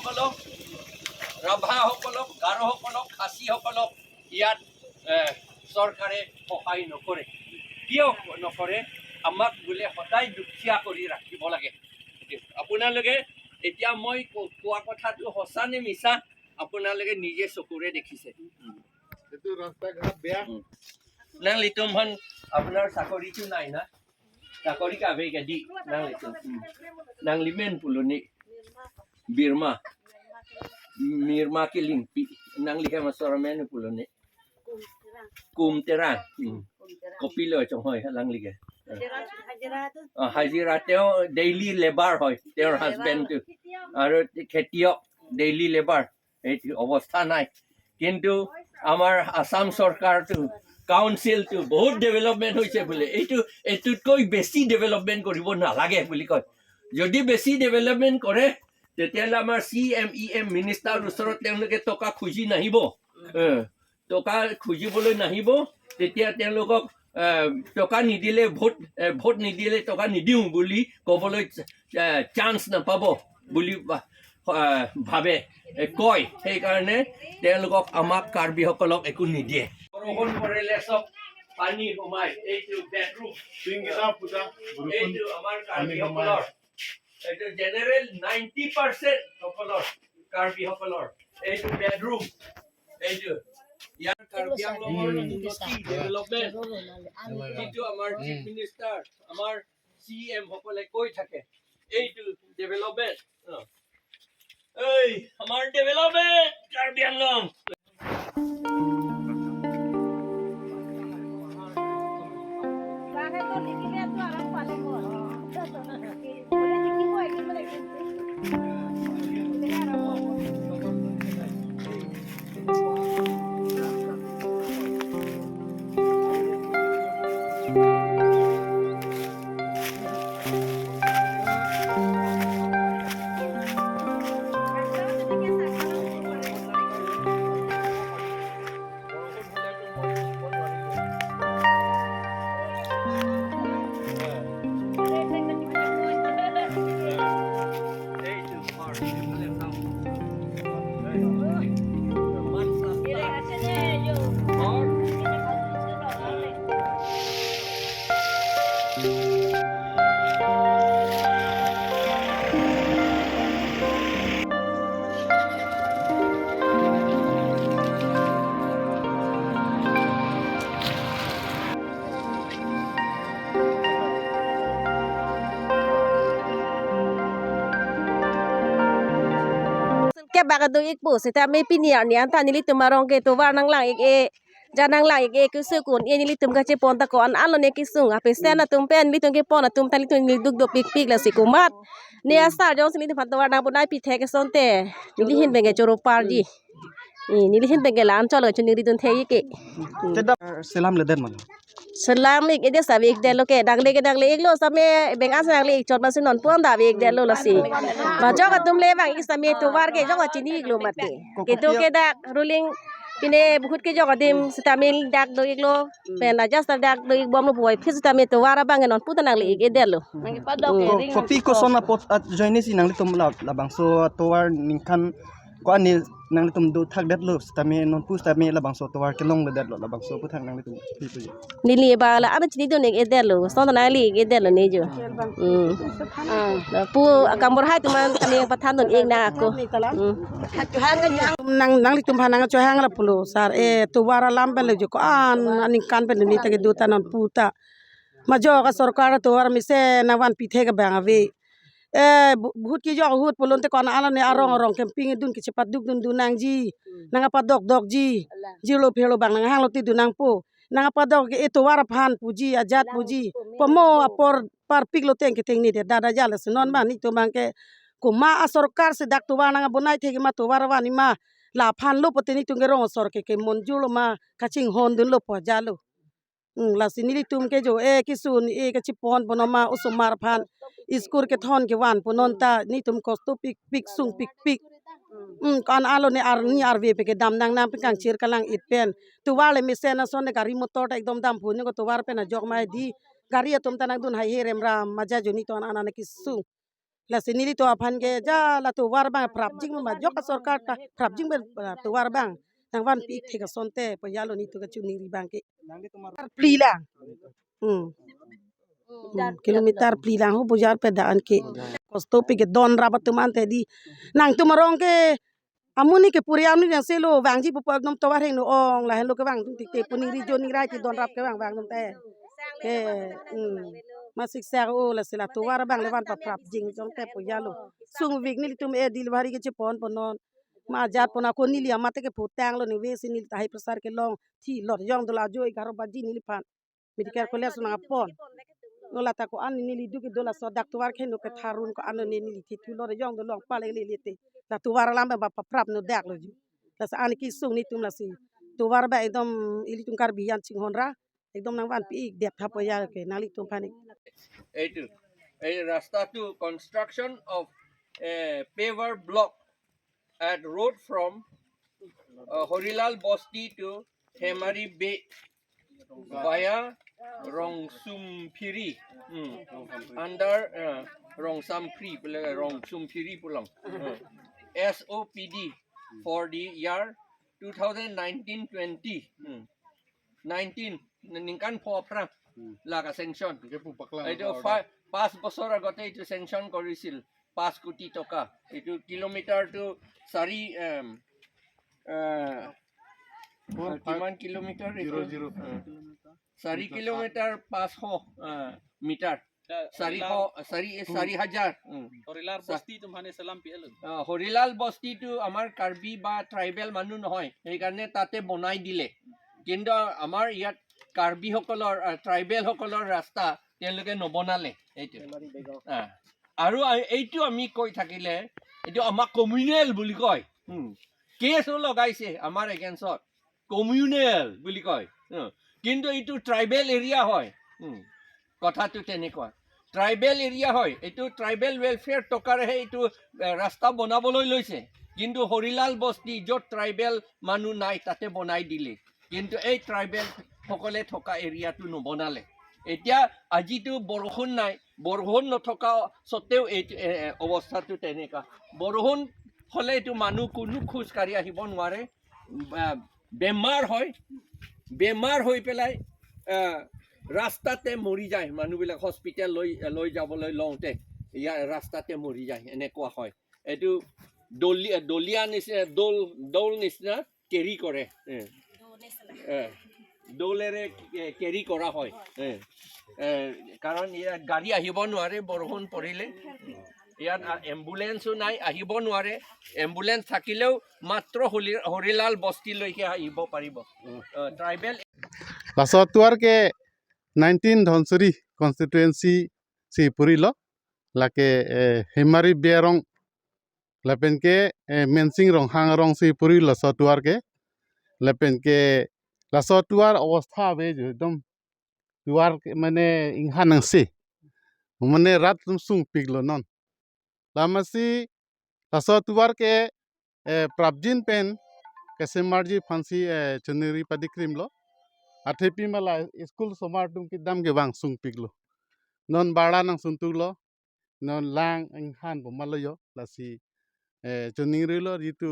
সকলক ৰাভাসকলক গাৰোসকলক খাচীসকলক ইয়াত চৰকাৰে সহায় নকৰে কিয় নকৰে আমাক বোলে সদায় দুখীয়া কৰি ৰাখিব লাগে আপোনালোকে এতিয়া মই কোৱা কথাটো সঁচা নে মিছা আপোনালোকে নিজে চকুৰে দেখিছে এইটো ৰাস্তা ঘাট বেয়া nang litum han আপনার চাকরি তো নাই না চাকরি কাবে গদি nang litum nang limen puluni Mirma ke limpi nang liha masora men puluni kum terang kopi lo chong hoy lang liga hajira teo daily labor hoy their husband to aro khetiok daily labor ei অবস্থা নাই কিন্তু আমার আসাম সরকার তো council তো বহুত development হয়েছে বলে এইটুতকৈ বেছি ডেভেলপমেন্ট কৰিব নালাগে বুলি কয় যদি বেছি ডেভেলপমেন্ট কৰে তেতিয়াহ'লে আমাৰ CMEM মিনিষ্টাৰ ওচৰত তেওঁলোকে টকা খুজি নাহিব টকা খুজিবলৈ নাহিব তেতিয়া তেওঁলোকক টকা নিদিলে ভোট নিদিলে টকা নিদিওঁ বুলি ক'বলৈ চান্স নাপাব বুলি ভাবে কয় সেইকাৰণে তেওঁলোকক আমাক কাৰ্বিসকলক একো নিদিয়ে বৰষুণ পৰিলে চব পানী সোমাই এইটো বেডৰুম এইটো আমাৰ কাৰ্বিসকলৰ এইটো জেনেৰেল 90% সকলৰ কাৰ্বিসকলৰ এইটো বেডৰুম এইটো ইয়াৰ কাৰ্বি আংলঙৰ উন্নতি ডেভেলপমেণ্ট যিটো আমাৰ চিফ মিনিষ্টাৰ আমাৰ CM সকলে কৈ থাকে এইটো ডেভেলপমেণ্ট এই আমাৰ development Karbi Anglong bagado ikpo seta me pinia ni anta nili tumarong ke to war nang lang ik e janang lang ik e kusukun e nili tum kache ponta ko an alo ne kisung apestena tum pen li tum ke pona tum tali tum nil duk do pik pik la sikumat ne asa jong sini tum war nang bunai pi the ke sonte nili hin benge choro parji nili hin benge lan cholo chuni ri dun the ke selam leden man selam ik ede sa ik delo ke dangle ik lo same beng asa dangle ik chot ma sinon pon da ik delo la si ba joga tum le bang ik same to war ke joga chini ik lo mate ke to ke da ruling pine buhut ke joga dim stamil dak do ik lo pen la just dak do ik bom lo boy phis stamil to war bang non putan dangle ik delo pa dok ke kopi ko sona pot at join si nang litum la bang so to war ningkan ko ani nang litum do thak det lo stame non pu stame la bang so to war ke long le det lo la bang so pu thak nang litum pi nili ba la ana chini do nek edelo so na li edelo ne jo pu akambor hai tuman kami pathan don ek na ako nang litum hanang cho hang la pulo sar e to wara lambe le jo ko an ani kan pe ni tage do tanon puta ma jo ka sarkar to war mi se na wan pi the ga bang ave buhut ki jo hut pulon te kon ala ne arong camping dun ki cepat duk dun dunang ji nang apa dok ji lo phelo bang nang hang lo ti dunang po nang apa dok e to war phan puji ajat puji pomo apor par pik lo teng ki teng ni de dada jala senon ma ni to bang ke ko ma sarkar se dak to war nang bonai thegi ma to war wa ni ma la phan lo poteni tunge rong sor ke monjulo ma kaching hon dun lo po jalo la sinili tum ke jo e kisun e ka chipon bonoma usumar phan iskur ke thon ke wan ponon ta ni tum kosto pik sung pik kan alo ne ni arve pe ke dam nang nam pe kang chir kalang it pen tu wale mi sena son ne gari motor ta ekdom dam phun ko tu war pe na jok mai di gari atum tanang dun hai herem ram maja jo ni ton ana ne kisu la sinili to aphan ke ja la to war bang prap jing ma jok ka sarkar ta prap jing to war bang nang wan pi thega sonte po yalo ni to ka chuni ri bang ke pli la kilometer pli la ho bujar pe daan ke kosto pe ke don rabat tuman te di nang tumarong ke amuni ke puri amni yang selo wang ji bu nom to war heng no ong la hello ke wang tum te puni ri jo ni rai ti don rap ke wang nom te ke masik ser o la sila to war bang lewan pa prap jing jong te po yalo sung vik ni tum e dil bari ke chipon ponon ma jat pona ko ni li amate ke putang lo ni we sinil tai presar ke long thi lot yong do la jo 11 baji ni li pan medical college na pon nola ta ko an ni li duki dola so dak tuwar ke no ke tharun ko an ni li ti tu lo yong do long pale li te la tuwar lam ba prap no dak lo ju la sa an ki sung ni tum la si tuwar ba edom ili tum kar biyan ching honra ekdom nang wan pi dep thapo ya ke nali tum panik এই ৰাস্তাটো construction of a paver block at road from Horilal Bosti to Hemari Bay via Rongsumphiri under Rongsamphri Rongsumphiri pulang SOPD for the year 2019-20 19 ningkan phopra laga sanction এইটো 5 বছৰ আগতে এইটো sanction কৰিছিল 5 কোটি টকা এইটো কিলোমিটাৰটো 4 কিমান কিলোমিটাৰ 4 কিলোমিটাৰ 500 মিটাৰ 4,000 হৰিলাল বস্তিটো আমাৰ কাৰ্বি বা ট্ৰাইবেল মানুহ নহয় সেইকাৰণে তাতে বনাই দিলে কিন্তু আমাৰ ইয়াত কাৰ্বি সকলৰ ট্ৰাইবেল সকলৰ ৰাস্তা তেওঁলোকে নবনালে এইটো আৰু এইটো আমি কৈ থাকিলে এইটো আমাক কমিউনেল বুলি কয় কেছো লগাইছে আমাৰ এগেইনষ্টত কমিউনেল বুলি কয় কিন্তু এইটো ট্ৰাইবেল এৰিয়া হয় কথাটো তেনেকুৱা ট্ৰাইবেল এৰিয়া হয় এইটো ট্ৰাইবেল ৱেলফেয়াৰ টকাৰেহে এইটো ৰাস্তা বনাবলৈ লৈছে কিন্তু হৰিলাল বস্তি য'ত ট্ৰাইবেল মানুহ নাই তাতে বনাই দিলে কিন্তু এই ট্ৰাইবেল সকলে থকা এৰিয়াটো নবনালে এতিয়া আজিতো বৰষুণ নাই বৰষুণ নথকা সত্ত্বেও এই অৱস্থাটো তেনেকুৱা বৰষুণ হলে এইটো মানুহ কোনো খোজকাঢ়ি আহিব নোৱাৰে বেমাৰ হৈ পেলাই ৰাস্তাতে মৰি যায় মানুহবিলাক হস্পিটেল লৈ যাবলৈ লওঁতে ইয়াৰ ৰাস্তাতে মৰি যায় এনেকুৱা হয় এইটো দলিয়া নিচিনা দৌল নিচিনা কেৰি কৰে দৌলেৰে কেৰি কৰা হয় কাৰণ ইয়াত গাড়ী আহিব নোৱাৰে বৰষুণ পৰিলে ইয়াত এম্বুলেন্সো নাই আহিব নোৱাৰে এম্বুলেন্স থাকিলেও মাত্ৰ হৰিলাল বস্তিলৈকে আহিব পাৰিব ট্ৰাইবেল লাসতুয়ার के 19 धनसुरी कॉन्स्टिट्यूएंसी सी पुरीलो लाके हेमारी बेरंग लपेन के मेंसिंग रोंगहांग रोंग सी पुरी लसतुआर के लपेन के लसतुआर अवस्था बे जो एकदम तुआर माने इंहा नंगसी माने रात तुम सुंग पिगलो नन लामसी लसतुआर के प्राप्जिन पेन कैसे मार्जी फांसी चुनरी पदिक्रिम लो अथेपी मला स्कूल समार तुम की दम के बांग सुंग पिगलो नन बाड़ा नंग सुंतुलो नन लांग इंहान बोमालो यो लासी चुनरी लो जितु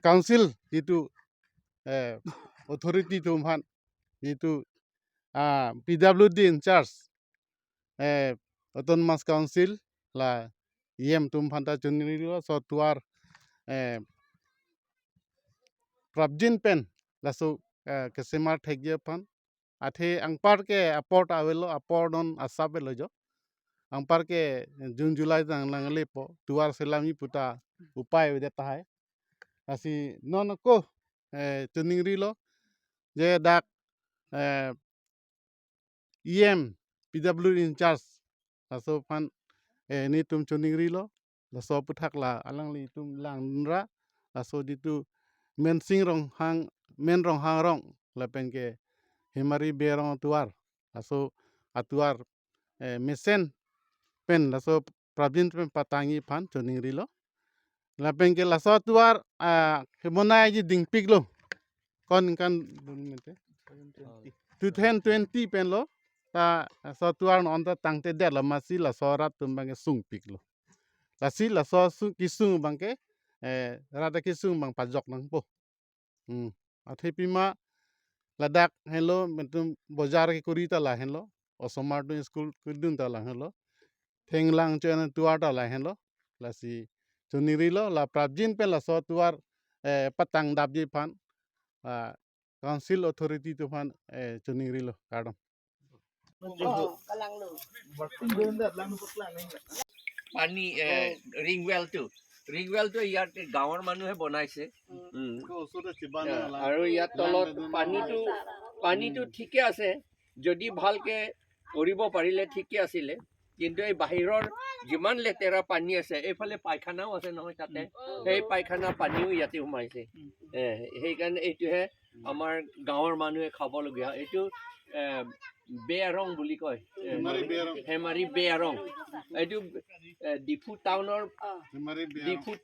काउंसिल जितु अथॉरिटी तुमहान जितु PWD इंचार्ज ऑटोनमस काउंसिल ला येम तुमहान ता चुनरी लो सतुआर प्राप्जिन पेन लासो केसेमार ठेगिया पान आथे अंगपार के अपोर्ट आवेलो अपोर्डन असाबेलो जो अंगपार के जून जुलाई तंग लंगले पो तुआर सेलामी पुता उपाय देता है असी नन को चुनिंगरी लो जे दाक EM PWD इंचार्ज लासो पान नि तुम चुनिंगरी लो लासो पुथाकला अलंगली तुम लांगरा लासो दितु मेंसिंग रोंगहांग मेन रोंगहांग रोंग लपेन के हिमारी बेरंग तुआर lasso अतुआर मेसेन pen lasso प्राबिन pen Patangi फान चुनिंगरी लो लपेन के लासो तुआर हेमोनाय जी दिंगपिक लो कौन kan 2020 pen low ta so tuar non ta tang te de la ma si la so rat tum bang sung pik lo la si la so su ki sung bang ke ra da ki sung bang pa jok nang po a the pi ma la dak hello mentum bozar ki kuri ta la hello o somar tu school ku dun ta la hello theng lang chen tuar ta la hello la si chuni ri lo la prabjin pe la so tuar patang dab ji phan council authority tu phan chuni ri lo kadam পানী ring ৱেলটো ইয়াত গাঁৱৰ মানুহে বনাইছে আৰু ইয়াত তলত পানীটো ঠিকে আছে যদি ভালকে কৰিব পাৰিলে ঠিকে আছিলে কিন্তু এই বাহিৰৰ যিমান লেতেৰা পানী আছে এইফালে পায়খানাও আছে নহয় তাতে সেই পায়খানা পানীও ইয়াতে সোমাইছে সেইকাৰণে এইটোহে আমাৰ গাঁৱৰ মানুহে খাবলগীয়া এইটো বেয়াৰং বুলি কয় হেমাৰি বেয়াৰং এইটো ডিফু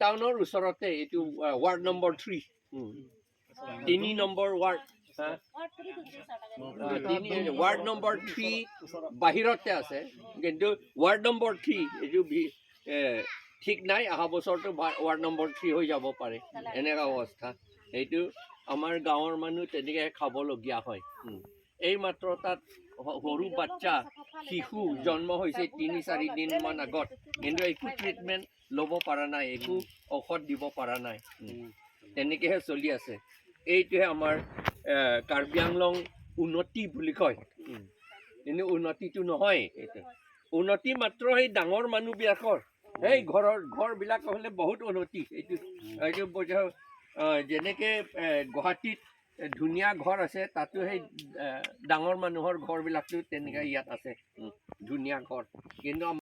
টাউনৰ ওচৰতে এইটো ward number 3 3 number ward ward number 3 বাহিৰতে আছে কিন্তু ৱাৰ্ড নম্বৰ 3 এইটো ঠিক নাই অহা বছৰটো ৱাৰ্ড নম্বৰ 3 হৈ যাব পাৰে এনেকুৱা অৱস্থা এইটো আমাৰ গাঁৱৰ মানুহ তেনেকৈ খাবলগীয়া হয় এই মাত্ৰ তাত সৰু বাচ্চা শিশু জন্ম হৈছে 3-4 দিনমান আগত কিন্তু একো ট্ৰিটমেণ্ট ল'ব পৰা নাই একো ঔষধ দিব পৰা নাই তেনেকৈহে চলি আছে এইটোহে আমাৰ কাৰ্বি আংলং উন্নতি বুলি কয় কিন্তু উন্নতিটো নহয় এইটো উন্নতি মাত্ৰ সেই ডাঙৰ মানুহবিলাকৰ সেই ঘৰবিলাক হ'লে বহুত উন্নতি এইটো যেনেকৈ গুৱাহাটীত ধুনীয়া ঘৰ আছে তাতো সেই ডাঙৰ মানুহৰ ঘৰবিলাকতো তেনেকৈ ইয়াত আছে ধুনীয়া ঘৰ কিন্তু